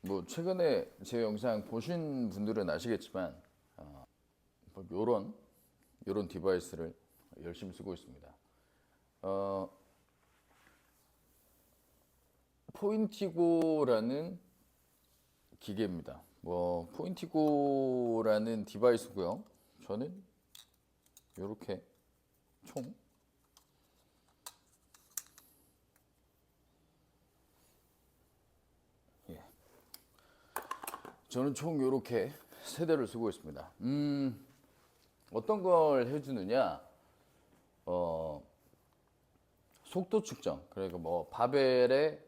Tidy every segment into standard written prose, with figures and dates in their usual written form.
뭐 최근에 제 영상 보신 분들은 아시겠지만 뭐 요런 디바이스를 열심히 쓰고 있습니다. 어, 포인티고라는 기계입니다. 뭐 포인티고라는 디바이스고요. 저는 요렇게 총 예. 저는 총 요렇게 세 대를 쓰고 있습니다. 어떤 걸 해주느냐? 어, 속도 측정. 그러니까 뭐 바벨에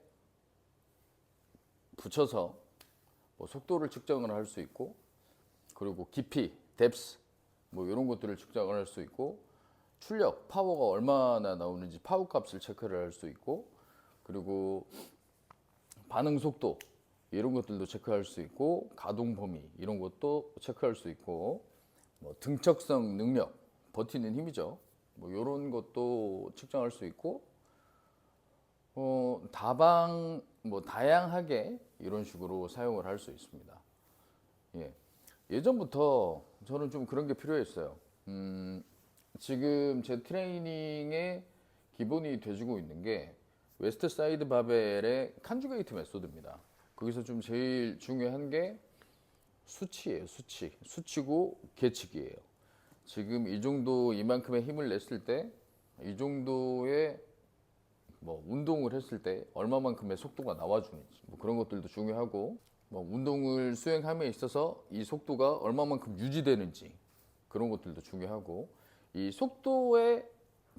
붙여서 뭐 속도를 측정을 할 수 있고, 그리고 깊이, 뎁스 뭐 이런 것들을 측정을 할 수 있고, 출력, 파워가 얼마나 나오는지 파워 값을 체크를 할 수 있고, 그리고 반응 속도 이런 것들도 체크할 수 있고, 가동 범위 이런 것도 체크할 수 있고, 뭐 등척성 능력, 버티는 힘이죠. 뭐 이런 것도 측정할 수 있고, 다방 뭐 다양하게 이런 식으로 사용을 할 수 있습니다. 예. 예전부터 저는 좀 그런 게 필요했어요. 지금 제 트레이닝의 기본이 돼주고 있는 게 웨스트 사이드 바벨의 컨주게이트 메소드입니다. 거기서 좀 제일 중요한 게 수치예요, 수치. 수치고 계측이에요. 지금 이 정도 이만큼의 힘을 냈을 때, 이 정도의 뭐 운동을 했을 때 얼마만큼의 속도가 나와주는지 뭐 그런 것들도 중요하고, 뭐 운동을 수행함에 있어서 이 속도가 얼마만큼 유지되는지 그런 것들도 중요하고, 이 속도의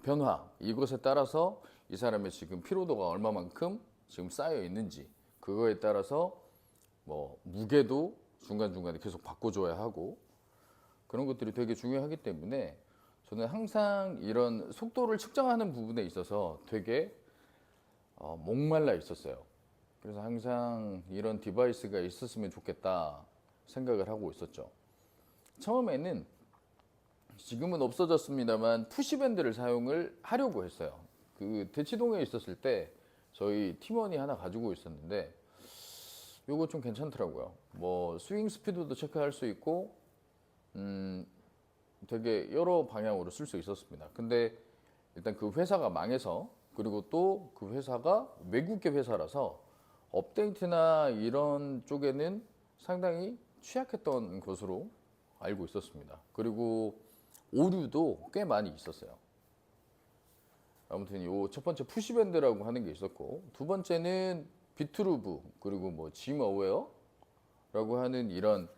변화 이것에 따라서 이 사람의 지금 피로도가 얼마만큼 지금 쌓여 있는지 그거에 따라서 뭐 무게도 중간중간에 계속 바꿔줘야 하고, 그런 것들이 되게 중요하기 때문에 저는 항상 이런 속도를 측정하는 부분에 있어서 되게 목말라 있었어요. 그래서 항상 이런 디바이스가 있었으면 좋겠다 생각을 하고 있었죠. 처음에는, 지금은 없어졌습니다만, 푸시밴드를 사용을 하려고 했어요. 그 대치동에 있었을 때 저희 팀원이 하나 가지고 있었는데 요거 좀 괜찮더라고요. 뭐 스윙 스피드도 체크할 수 있고 되게 여러 방향으로 쓸 수 있었습니다. 근데 일단 그 회사가 망해서, 그리고 또 그 회사가 외국계 회사라서 업데이트나 이런 쪽에는 상당히 취약했던 것으로 알고 있었습니다. 그리고 오류도 꽤 많이 있었어요. 아무튼 요 첫 번째 푸시밴드라고 하는 게 있었고, 두 번째는 비트루브, 그리고 뭐 짐 어웨어라고 하는 이런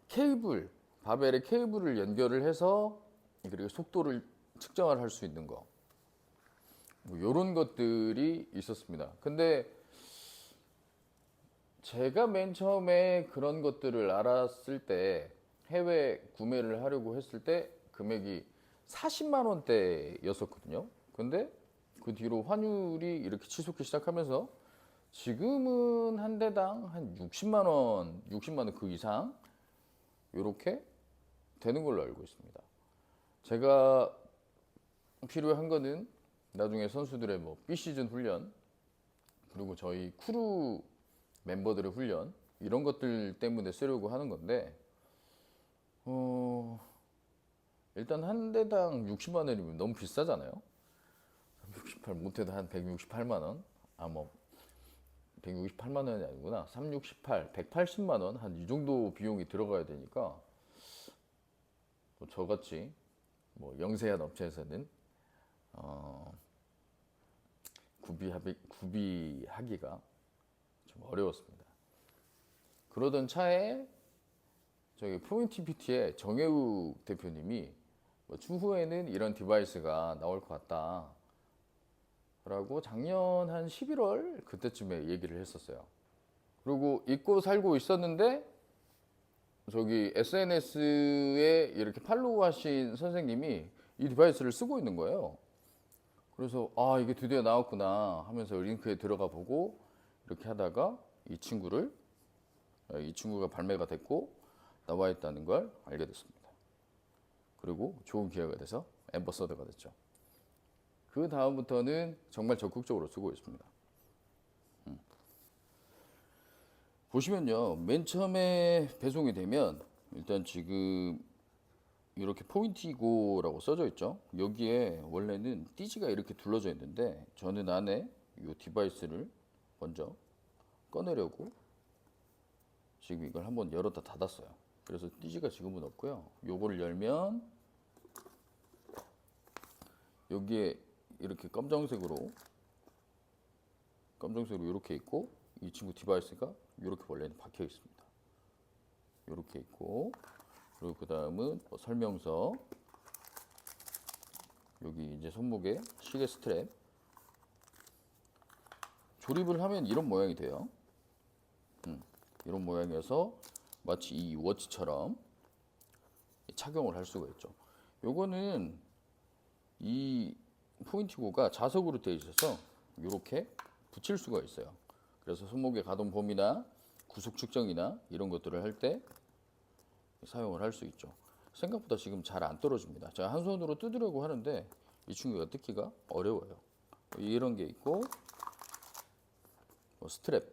케이블, 바벨에 케이블을 연결을 해서 그리고 속도를 측정을 할 수 있는 거, 뭐 이런 것들이 있었습니다. 근데 제가 맨 처음에 그런 것들을 알았을 때, 해외 구매를 하려고 했을 때 금액이 40만 원대였었거든요. 근데 그 뒤로 환율이 이렇게 치솟기 시작하면서 지금은 한 대당 한 60만 원, 60만 원 그 이상 이렇게 되는 걸로 알고 있습니다. 제가 필요한 거는 나중에 선수들의 뭐 비시즌 훈련, 그리고 저희 크루 멤버들의 훈련 이런 것들 때문에 쓰려고 하는 건데, 어, 일단 한 대당 60만 원이면 너무 비싸잖아요. 68 못해도 한 168만 원. 뭐 168만 원이 아니구나. 368, 180만 원 한 이 정도 비용이 들어가야 되니까, 뭐 저같이 뭐 영세한 업체에서는 구비하기가 좀 어려웠습니다. 그러던 차에 저기 포인티 PT의 정혜욱 대표님이 뭐 추후에는 이런 디바이스가 나올 것 같다 라고 작년 한 11월 그때쯤에 얘기를 했었어요. 그리고 잊고 살고 있었는데 저기 SNS에 이렇게 팔로우 하신 선생님이 이 디바이스를 쓰고 있는 거예요. 그래서 아, 이게 드디어 나왔구나 하면서 링크에 들어가 보고 이렇게 하다가 이 친구가 발매가 됐고 나와 있다는 걸 알게 됐습니다. 그리고 좋은 기회가 돼서 앰버서더가 됐죠. 그 다음부터는 정말 적극적으로 쓰고 있습니다. 보시면요, 맨 처음에 배송이 되면 일단 지금 이렇게 포인티고라고 써져 있죠. 여기에 원래는 띠지가 이렇게 둘러져 있는데 저는 안에 이 디바이스를 먼저 꺼내려고 지금 이걸 한번 열었다 닫았어요. 그래서 띠지가 지금은 없고요. 요거를 열면 여기에 이렇게 검정색으로 이렇게 있고, 이 친구 디바이스가 이렇게 원래는 박혀 있습니다. 이렇게 있고, 그리고 그 다음은 뭐 설명서, 여기 이제 손목에 시계 스트랩. 조립을 하면 이런 모양이 돼요. 이런 모양이어서 마치 이 워치처럼 착용을 할 수가 있죠. 요거는 이 포인티고가 자석으로 되어 있어서 이렇게 붙일 수가 있어요. 그래서 손목에 가동 범위나 구속 측정이나 이런 것들을 할 때 사용을 할 수 있죠. 생각보다 지금 잘 안 떨어집니다. 제가 한 손으로 뜯으려고 하는데 이 친구가 뜯기가 어려워요. 이런 게 있고, 스트랩,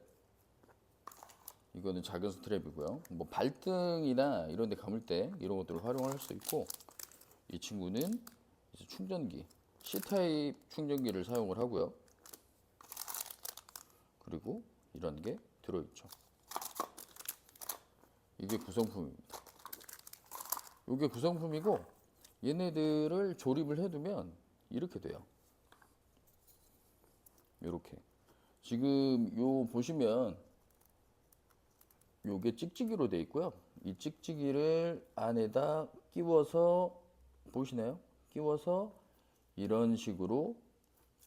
이거는 작은 스트랩이고요. 뭐 발등이나 이런 데 감을 때 이런 것들을 활용할 수 있고, 이 친구는 이제 충전기, C타입 충전기를 사용을 하고요. 그리고 이런 게 들어있죠. 이게 구성품입니다. 이게 구성품이고, 얘네들을 조립을 해두면 이렇게 돼요. 이렇게. 지금 요 보시면 요게 찍찍이로 되어 있고요. 이 찍찍이를 안에다 끼워서, 보이시나요? 끼워서 이런 식으로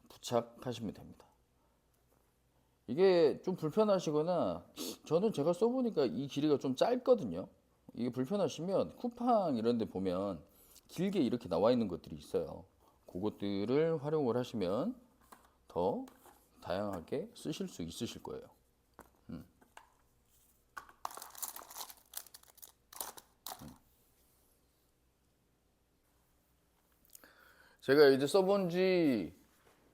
부착하시면 됩니다. 이게 좀 불편하시거나, 저는 제가 써보니까 이 길이가 좀 짧거든요. 이게 불편하시면 쿠팡 이런 데 보면 길게 이렇게 나와 있는 것들이 있어요. 그것들을 활용을 하시면 더 다양하게 쓰실 수 있으실 거예요. 제가 이제 써본 지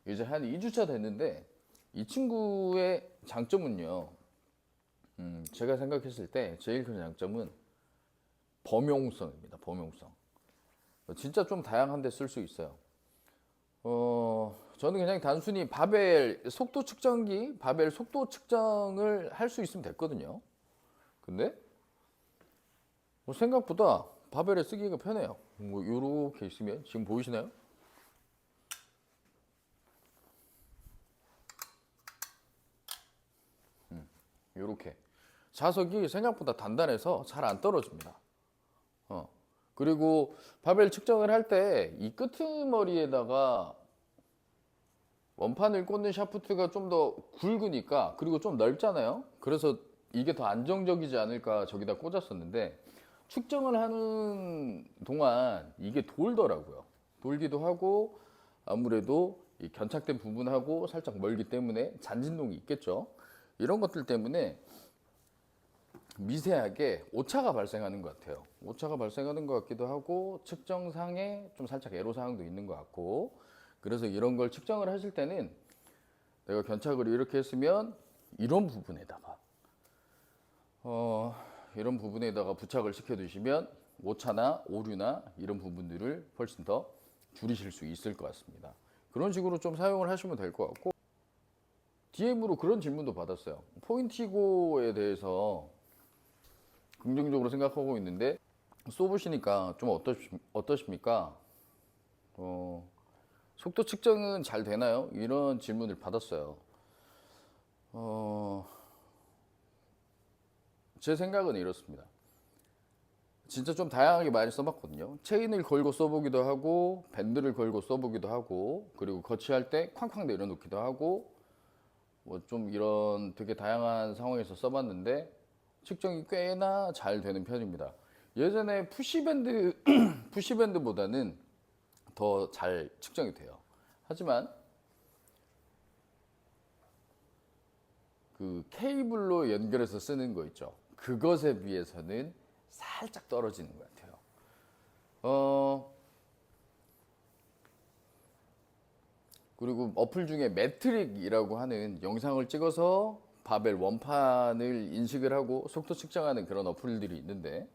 이제 한 2주차 됐는데, 이 친구의 장점은요, 제가 생각했을 때 제일 큰 장점은 범용성입니다. 범용성. 진짜 좀 다양한 데 쓸 수 있어요. 저는 그냥 단순히 바벨 속도 측정기, 바벨 속도 측정을 할 수 있으면 됐거든요. 근데 뭐 생각보다 바벨에 쓰기가 편해요. 뭐 요렇게 있으면, 지금 보이시나요? 요렇게 자석이 생각보다 단단해서 잘 안 떨어집니다. 그리고 바벨 측정을 할 때 이 끄트머리에다가 원판을 꽂는 샤프트가 좀 더 굵으니까, 그리고 좀 넓잖아요. 그래서 이게 더 안정적이지 않을까 저기다 꽂았었는데, 측정을 하는 동안 이게 돌더라고요. 돌기도 하고, 아무래도 이 견착된 부분하고 살짝 멀기 때문에 잔진동이 있겠죠. 이런 것들 때문에 미세하게 오차가 발생하는 것 같아요. 오차가 발생하는 것 같기도 하고, 측정상에 좀 살짝 애로사항도 있는 것 같고, 그래서 이런 걸 측정을 하실 때는 내가 견착을 이렇게 했으면 이런 부분에다가 이런 부분에다가 부착을 시켜 두시면 오차나 오류나 이런 부분들을 훨씬 더 줄이실 수 있을 것 같습니다. 그런 식으로 좀 사용을 하시면 될 것 같고, DM으로 그런 질문도 받았어요. 포인티고에 대해서 긍정적으로 생각하고 있는데 써보시니까 좀 어떠십니까? 속도 측정은 잘 되나요? 이런 질문을 받았어요. 제 생각은 이렇습니다. 진짜 좀 다양하게 많이 써봤거든요. 체인을 걸고 써보기도 하고, 밴드를 걸고 써보기도 하고, 그리고 거치할 때 쾅쾅 내려놓기도 하고, 뭐 좀 이런 되게 다양한 상황에서 써봤는데 측정이 꽤나 잘 되는 편입니다. 예전에 푸시밴드, 푸시밴드보다는 더 잘 측정이 돼요. 하지만 그 케이블로 연결해서 쓰는 거 있죠. 그것에 비해서는 살짝 떨어지는 것 같아요. 그리고 어플 중에 매트릭이라고 하는 영상을 찍어서 바벨 원판을 인식을 하고 속도 측정하는 그런 어플들이 있는데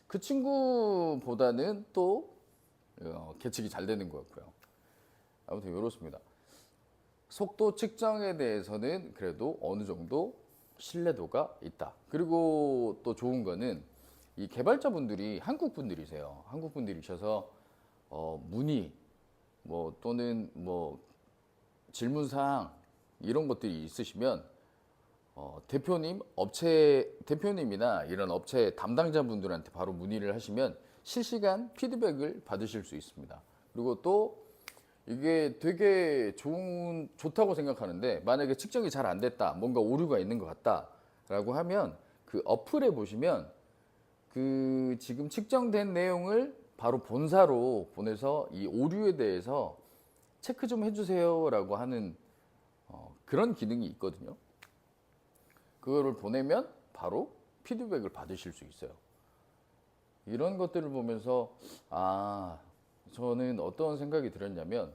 그 친구보다는 또 계측이 잘 되는 것 같고요. 아무튼 이렇습니다. 속도 측정에 대해서는 그래도 어느 정도 신뢰도가 있다. 그리고 또 좋은 거는 이 개발자분들이 한국 분들이세요. 한국 분들이셔서 문의 뭐 또는 뭐 질문사항 이런 것들이 있으시면 대표님, 업체 대표님이나 이런 업체 담당자분들한테 바로 문의를 하시면 실시간 피드백을 받으실 수 있습니다. 그리고 또 이게 되게 좋다고 생각하는데 만약에 측정이 잘 안 됐다, 뭔가 오류가 있는 것 같다라고 하면 그 어플에 보시면 그 지금 측정된 내용을 바로 본사로 보내서 이 오류에 대해서 체크 좀 해주세요라고 하는 그런 기능이 있거든요. 그거를 보내면 바로 피드백을 받으실 수 있어요. 이런 것들을 보면서 저는 어떤 생각이 들었냐면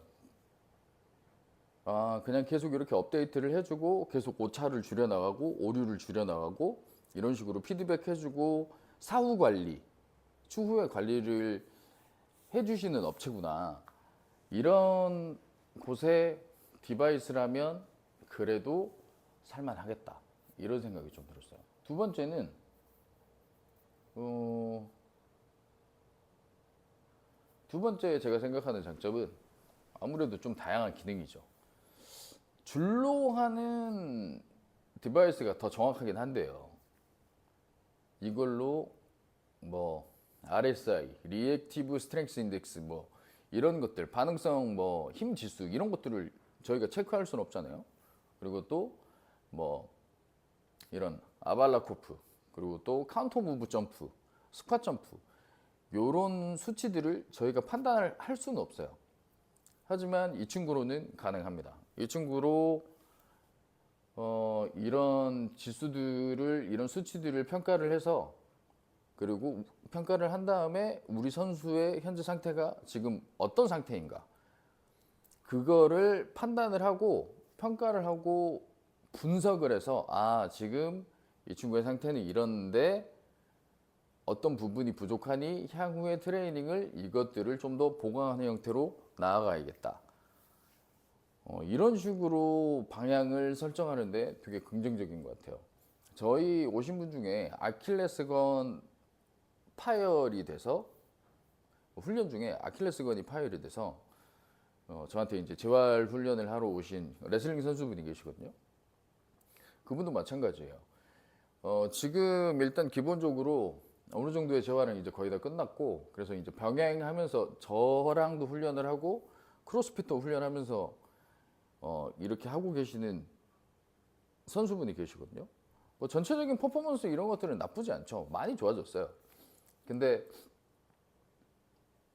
그냥 계속 이렇게 업데이트를 해주고 계속 오차를 줄여나가고 오류를 줄여나가고 이런 식으로 피드백 해주고 사후 관리, 추후에 관리를 해주시는 업체구나. 이런 곳에 디바이스라면 그래도 살만하겠다. 이런 생각이 좀 들었어요. 두 번째는 두 번째 제가 생각하는 장점은 아무래도 좀 다양한 기능이죠. 줄로 하는 디바이스가 더 정확하긴 한데요. 이걸로 뭐 RSI, 리액티브 스트렝스 인덱스 뭐 이런 것들, 반응성 뭐 힘 지수 이런 것들을 저희가 체크할 수는 없잖아요. 그리고 또 뭐 이런 아발라코프 그리고 또 카운터 무브 점프, 스쿼트 점프 요런 수치들을 저희가 판단을 할 수는 없어요. 하지만 이 친구로는 가능합니다. 이 친구로 이런 지수들을 이런 수치들을 평가를 해서 그리고 평가를 한 다음에 우리 선수의 현재 상태가 지금 어떤 상태인가 그거를 판단을 하고 평가를 하고 분석을 해서 지금 이 친구의 상태는 이런데 어떤 부분이 부족하니 향후의 트레이닝을 이것들을 좀 더 보강하는 형태로 나아가야겠다. 이런 식으로 방향을 설정하는데 되게 긍정적인 것 같아요. 저희 오신 분 중에 아킬레스건 파열이 돼서 훈련 중에 아킬레스건이 파열이 돼서 저한테 이제 재활 훈련을 하러 오신 레슬링 선수분이 계시거든요. 그분도 마찬가지예요. 지금 일단 기본적으로 어느 정도의 재활은 이제 거의 다 끝났고 그래서 이제 병행하면서 저랑도 훈련을 하고 크로스핏도 훈련하면서 이렇게 하고 계시는 선수분이 계시거든요. 뭐 전체적인 퍼포먼스 이런 것들은 나쁘지 않죠. 많이 좋아졌어요. 근데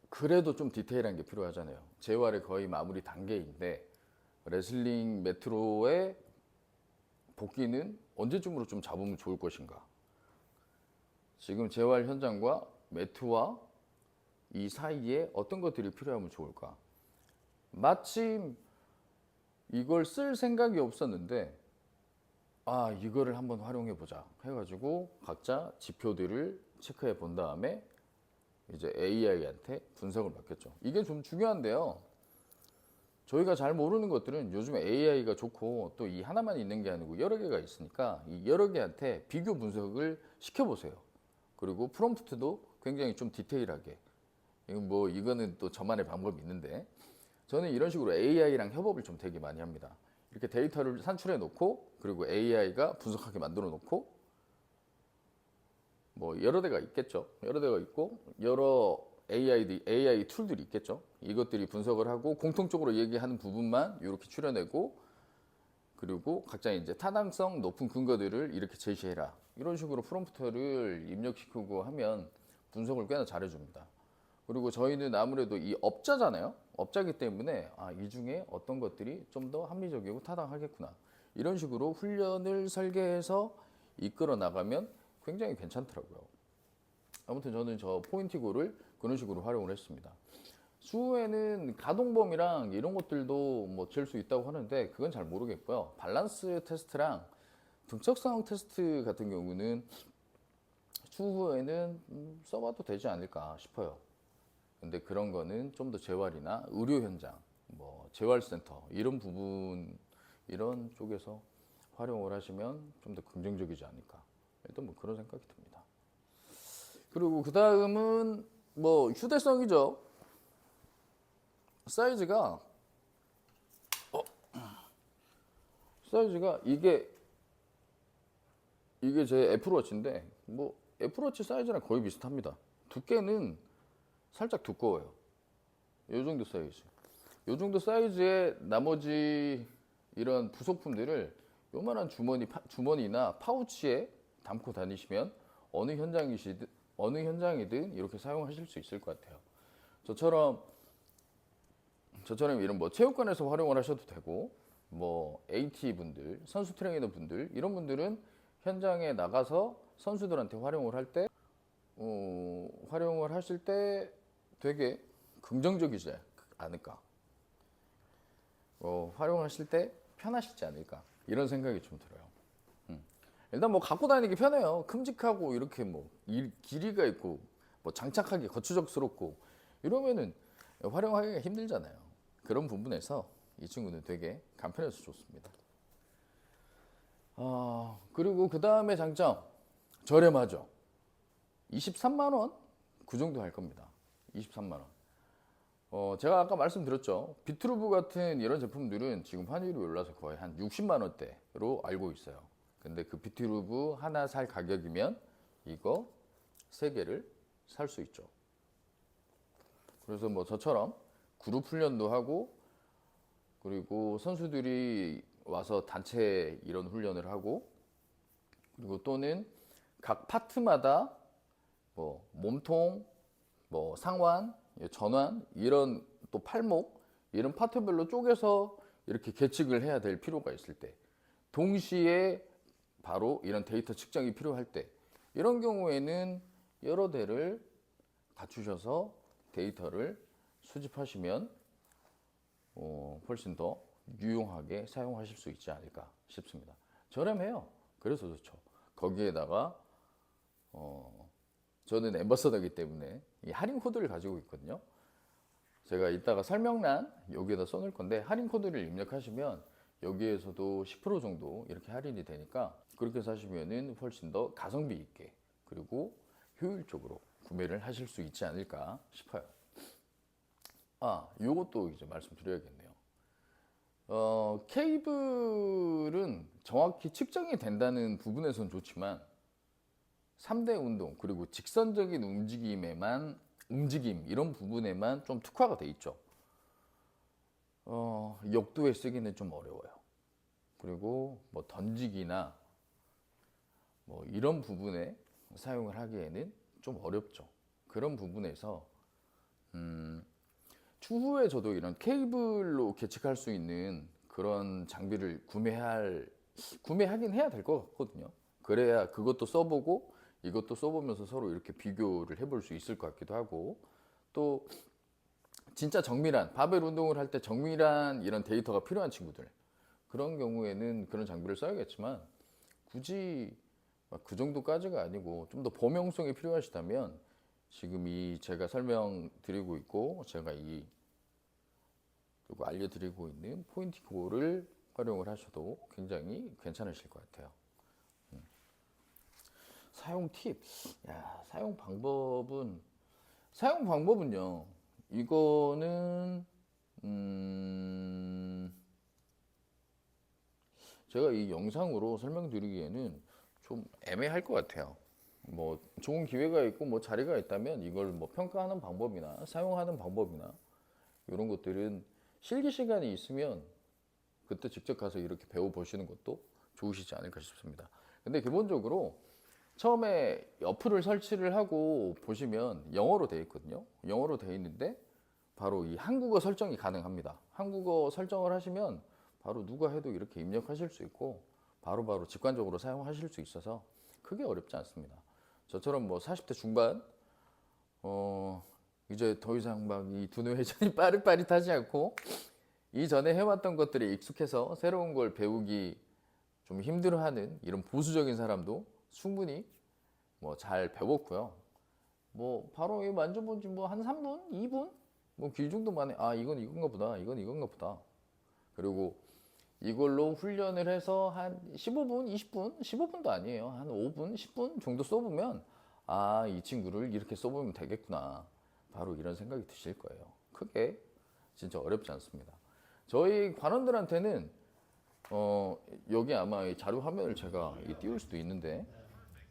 그래도 좀 디테일한 게 필요하잖아요. 재활의 거의 마무리 단계인데 레슬링 매트로의 복귀는 언제쯤으로 좀 잡으면 좋을 것인가. 지금 재활 현장과 매트와 이 사이에 어떤 것들이 필요하면 좋을까. 마침 이걸 쓸 생각이 없었는데 이거를 한번 활용해 보자 해가지고 각자 지표들을 체크해 본 다음에 이제 AI한테 분석을 맡겼죠. 이게 좀 중요한데요. 저희가 잘 모르는 것들은 요즘 AI가 좋고 또 이 하나만 있는 게 아니고 여러 개가 있으니까 이 여러 개한테 비교 분석을 시켜보세요. 그리고 프롬프트도 굉장히 좀 디테일하게. 이거는 또 저만의 방법이 있는데 저는 이런 식으로 AI랑 협업을 좀 되게 많이 합니다. 이렇게 데이터를 산출해 놓고 그리고 AI가 분석하게 만들어 놓고 뭐 여러 대가 있겠죠. 여러 대가 있고 여러 AI 툴들이 있겠죠. 이것들이 분석을 하고 공통적으로 얘기하는 부분만 이렇게 추려내고 그리고 각자 이제 타당성 높은 근거들을 이렇게 제시해라. 이런 식으로 프롬프트를 입력시키고 하면 분석을 꽤나 잘해줍니다. 그리고 저희는 아무래도 이 업자잖아요. 업자기 때문에 이 중에 어떤 것들이 좀 더 합리적이고 타당하겠구나. 이런 식으로 훈련을 설계해서 이끌어 나가면 굉장히 괜찮더라고요. 아무튼 저는 저 포인티고를 그런 식으로 활용을 했습니다. 추후에는 가동범위랑 이런 것들도 뭐 잴 수 있다고 하는데 그건 잘 모르겠고요. 밸런스 테스트랑 등적성 테스트 같은 경우는 추후에는 써봐도 되지 않을까 싶어요. 근데 그런 거는 좀 더 재활이나 의료 현장, 뭐 재활센터 이런 부분 이런 쪽에서 활용을 하시면 좀 더 긍정적이지 않을까. 일단 뭐 그런 생각이 듭니다. 그리고 그 다음은 뭐 휴대성이죠. 사이즈가 이게 제 애플워치인데 뭐 애플워치 사이즈랑 거의 비슷합니다. 두께는 살짝 두꺼워요. 요 정도 사이즈. 요 정도 사이즈의 나머지 이런 부속품들을 요만한 주머니나 파우치에 담고 다니시면 어느 현장이든 이렇게 사용하실 수 있을 것 같아요. 저처럼 이런 뭐 체육관에서 활용을 하셔도 되고 뭐 AT 분들, 선수 트레이너 분들 이런 분들은 현장에 나가서 선수들한테 활용을 하실 때 되게 긍정적이지 않을까. 활용하실 때 편하시지 않을까 이런 생각이 좀 들어요. 일단 뭐 갖고 다니기 편해요. 큼직하고 이렇게 뭐 길이가 있고 뭐 장착하기 거추적스럽고 이러면은 활용하기가 힘들잖아요. 그런 부분에서 이 친구는 되게 간편해서 좋습니다. 그리고 그 다음에 장점 저렴하죠. 23만 원? 그 정도 할 겁니다. 23만 원. 제가 아까 말씀드렸죠. 비트루브 같은 이런 제품들은 지금 환율이 올라서 거의 한 60만 원대로 알고 있어요. 근데 그 비트루브 하나 살 가격이면 이거 세 개를 살 수 있죠. 그래서 뭐 저처럼 그룹 훈련도 하고 그리고 선수들이 와서 단체 이런 훈련을 하고 그리고 또는 각 파트마다 뭐 몸통, 뭐 상완, 전완 이런 또 팔목 이런 파트별로 쪼개서 이렇게 계측을 해야 될 필요가 있을 때 동시에 바로 이런 데이터 측정이 필요할 때 이런 경우에는 여러 대를 갖추셔서 데이터를 수집하시면 훨씬 더 유용하게 사용하실 수 있지 않을까 싶습니다. 저렴해요. 그래서 좋죠. 거기에다가 저는 앰버서더이기 때문에 이 할인 코드를 가지고 있거든요. 제가 이따가 설명란 여기에다 써놓을 건데 할인 코드를 입력하시면 여기에서도 10% 정도 이렇게 할인이 되니까 그렇게 사시면은 훨씬 더 가성비 있게 그리고 효율적으로 구매를 하실 수 있지 않을까 싶어요. 요것도 이제 말씀드려야겠네요. 케이블은 정확히 측정이 된다는 부분에선 좋지만 3대 운동 그리고 직선적인 움직임 이런 부분에만 좀 특화가 돼 있죠. 역도에 쓰기는 좀 어려워요. 그리고 뭐 던지기나 뭐 이런 부분에 사용을 하기에는 좀 어렵죠. 그런 부분에서 추후에 저도 이런 케이블로 계측할 수 있는 그런 장비를 구매하긴 해야 될 것 같거든요. 그래야 그것도 써보고 이것도 써보면서 서로 이렇게 비교를 해볼 수 있을 것 같기도 하고 또 진짜 정밀한 바벨 운동을 할 때 정밀한 이런 데이터가 필요한 친구들 그런 경우에는 그런 장비를 써야겠지만 굳이 그 정도까지가 아니고 좀 더 범용성이 필요하시다면 지금 이 제가 설명드리고 있고 제가 그리고 알려드리고 있는 포인티고를 활용을 하셔도 굉장히 괜찮으실 것 같아요. 사용 팁, 사용 방법은요. 이거는 제가 이 영상으로 설명드리기에는 좀 애매할 것 같아요. 뭐 좋은 기회가 있고 뭐 자리가 있다면 이걸 뭐 평가하는 방법이나 사용하는 방법이나 이런 것들은 실기 시간이 있으면 그때 직접 가서 이렇게 배워보시는 것도 좋으시지 않을까 싶습니다. 근데 기본적으로 처음에 어플을 설치를 하고 보시면 영어로 되어 있거든요. 영어로 되어 있는데 바로 이 한국어 설정이 가능합니다. 한국어 설정을 하시면 바로 누가 해도 이렇게 입력하실 수 있고 바로바로 직관적으로 사용하실 수 있어서 크게 어렵지 않습니다. 저처럼 뭐 40대 중반 이제 더 이상 막 이 두뇌 회전이 빠릿빠릿하지 않고 이전에 해왔던 것들이 익숙해서 새로운 걸 배우기 좀 힘들어하는 이런 보수적인 사람도 충분히 뭐 잘 배웠고요. 뭐 바로 이 만져보지 뭐 한 3분, 2분 뭐 그 정도 만에 아 이건 이건가 보다, 이건 이건가 보다. 그리고 이걸로 훈련을 해서 한 15분, 20분, 15분도 아니에요. 한 5분, 10분 정도 써보면 아, 이 친구를 이렇게 써보면 되겠구나. 바로 이런 생각이 드실 거예요. 크게 진짜 어렵지 않습니다. 저희 관원들한테는 여기 아마 이 자료 화면을 제가 띄울 수도 있는데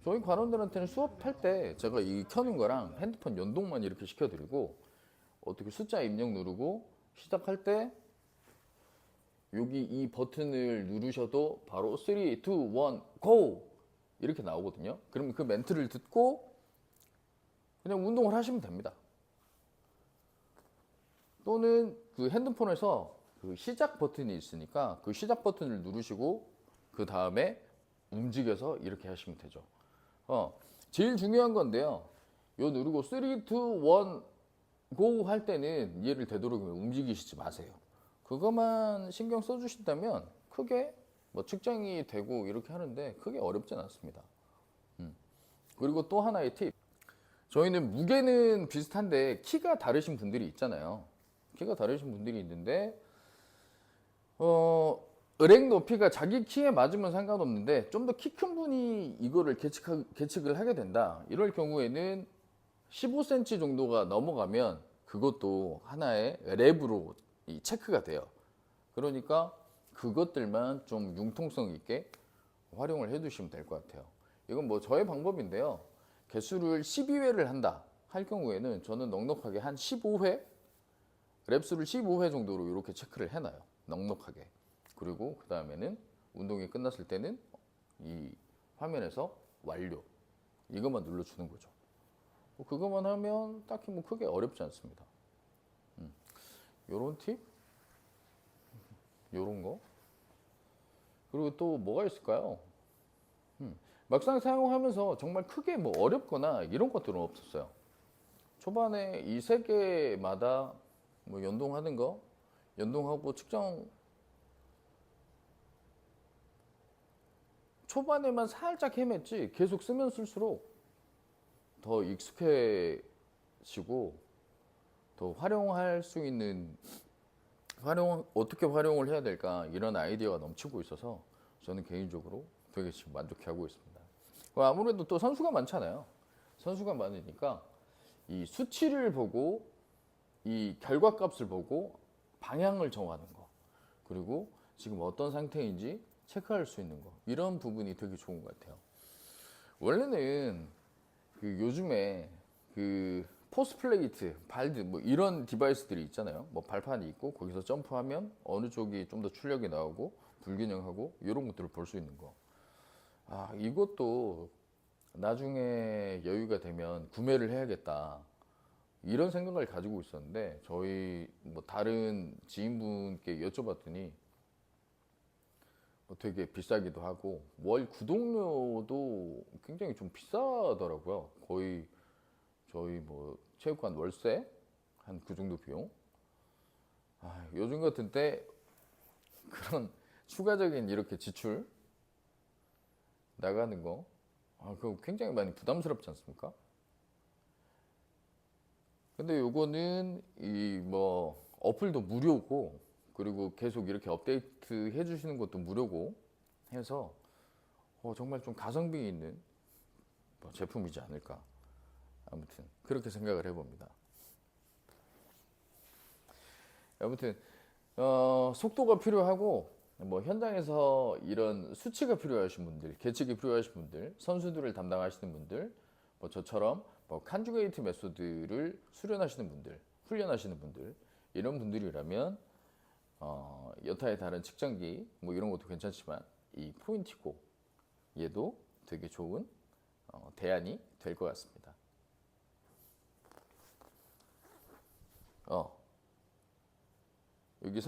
저희 관원들한테는 수업할 때 제가 이 켜는 거랑 핸드폰 연동만 이렇게 시켜드리고 어떻게 숫자 입력 누르고 시작할 때 여기 이 버튼을 누르셔도 바로 3, 2, 1, GO! 이렇게 나오거든요. 그러면 그 멘트를 듣고 그냥 운동을 하시면 됩니다. 또는 그 핸드폰에서 그 시작 버튼이 있으니까 그 시작 버튼을 누르시고 그 다음에 움직여서 이렇게 하시면 되죠. 제일 중요한 건데요. 요 누르고 3, 2, 1, GO 할 때는 얘를 되도록이면 움직이시지 마세요. 그것만 신경 써주신다면 크게 뭐 측정이 되고 이렇게 하는데 크게 어렵진 않습니다. 그리고 또 하나의 팁. 저희는 무게는 비슷한데 키가 다르신 분들이 있잖아요. 키가 다르신 분들이 있는데 을행 높이가 자기 키에 맞으면 상관없는데 좀 더 키 큰 분이 이거를 계측을 하게 된다. 이럴 경우에는 15cm 정도가 넘어가면 그것도 하나의 랩으로 체크가 돼요. 그러니까 그것들만 좀 융통성 있게 활용을 해 두시면 될 것 같아요. 이건 뭐 저의 방법인데요. 개수를 12회를 한다 할 경우에는 저는 넉넉하게 한 15회, 랩수를 15회 정도로 이렇게 체크를 해놔요. 넉넉하게. 그리고 그 다음에는 운동이 끝났을 때는 이 화면에서 완료. 이것만 눌러주는 거죠. 그것만 하면 딱히 뭐 크게 어렵지 않습니다. 요런 팁? 요런 거? 그리고 또 뭐가 있을까요? 막상 사용하면서 정말 크게 뭐 어렵거나 이런 것들은 없었어요. 초반에 이 세 개마다 뭐 연동하는 거, 연동하고 측정 초반에만 살짝 헤맸지 계속 쓰면 쓸수록 더 익숙해지고 더 활용할 수 있는 어떻게 활용을 해야 될까 이런 아이디어가 넘치고 있어서 저는 개인적으로 되게 지금 만족해하고 있습니다. 아무래도 또 선수가 많잖아요. 선수가 많으니까 이 수치를 보고 이 결과값을 보고 방향을 정하는 거 그리고 지금 어떤 상태인지 체크할 수 있는 거 이런 부분이 되게 좋은 것 같아요. 원래는 그 요즘에 그 포스 플레이트, 발드 뭐 이런 디바이스들이 있잖아요. 뭐 발판이 있고 거기서 점프하면 어느 쪽이 좀 더 출력이 나오고 불균형하고 이런 것들을 볼 수 있는 거. 아, 이것도 나중에 여유가 되면 구매를 해야겠다. 이런 생각을 가지고 있었는데 저희 뭐 다른 지인분께 여쭤봤더니 뭐 되게 비싸기도 하고 월 구독료도 굉장히 좀 비싸더라고요. 거의 저희 뭐 체육관 월세 한 그 정도 비용. 아, 요즘 같은 때 그런 추가적인 이렇게 지출 나가는 거, 그거 굉장히 많이 부담스럽지 않습니까? 근데 요거는 이 뭐 어플도 무료고 그리고 계속 이렇게 업데이트 해주시는 것도 무료고 해서 정말 좀 가성비 있는 뭐 제품이지 않을까. 아무튼 그렇게 생각을 해봅니다. 아무튼 속도가 필요하고 뭐 현장에서 이런 수치가 필요하신 분들, 계측이 필요하신 분들, 선수들을 담당하시는 분들, 뭐 저처럼 뭐 컨주게이트 메소드를 수련하시는 분들, 훈련하시는 분들 이런 분들이라면 여타의 다른 측정기 뭐 이런 것도 괜찮지만 이 포인티고 얘도 되게 좋은 대안이 될 것 같습니다. 여기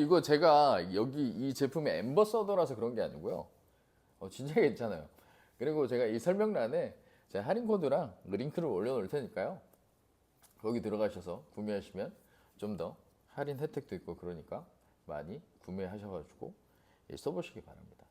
이거 제가 여기 이 제품의 앰버서더라서 그런 게 아니고요. 진짜 괜찮아요. 그리고 제가 이 설명란에 제 할인 코드랑 링크를 올려놓을 테니까요. 거기 들어가셔서 구매하시면 좀 더 할인 혜택도 있고 그러니까 많이 구매하셔가지고 써보시기 바랍니다.